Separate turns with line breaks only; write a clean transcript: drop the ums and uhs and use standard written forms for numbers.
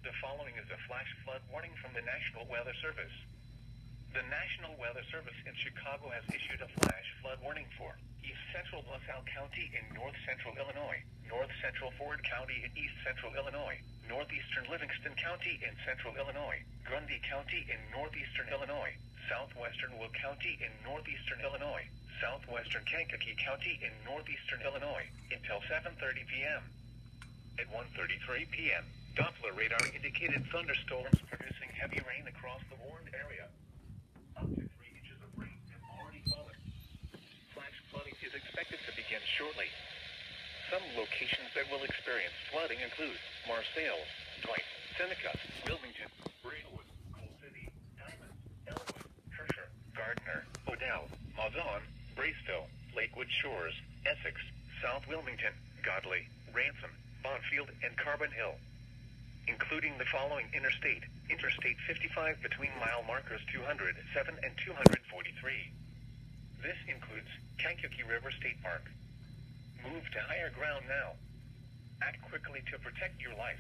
The following is a flash flood warning from the National Weather Service. The National Weather Service in Chicago has issued a flash flood warning for East Central LaSalle County in North Central Illinois, North Central Ford County in East Central Illinois, Northeastern Livingston County in Central Illinois, Grundy County in Northeastern Illinois, Southwestern Will County in Northeastern Illinois, Southwestern Kankakee County in Northeastern Illinois, until 7:30 p.m. At 1:33 p.m., Doppler radar indicated thunderstorms producing heavy rain across the warned area. Up to 3 inches of rain have already fallen. Flash flooding is expected to begin shortly. Some locations that will experience flooding include Marseilles, Dwight, Seneca, Wilmington, Braidwood, Coal City, Diamond, Elwood, Kershaw, Gardner, Odell, Mauzon, Braceville, Lakewood Shores, Essex, South Wilmington, Godley, Ransom, Bonfield, and Carbon Hill, including the following Interstate 55 between mile markers 207 and 243. This includes Kankakee River State Park. Move to higher ground now. Act quickly to protect your life.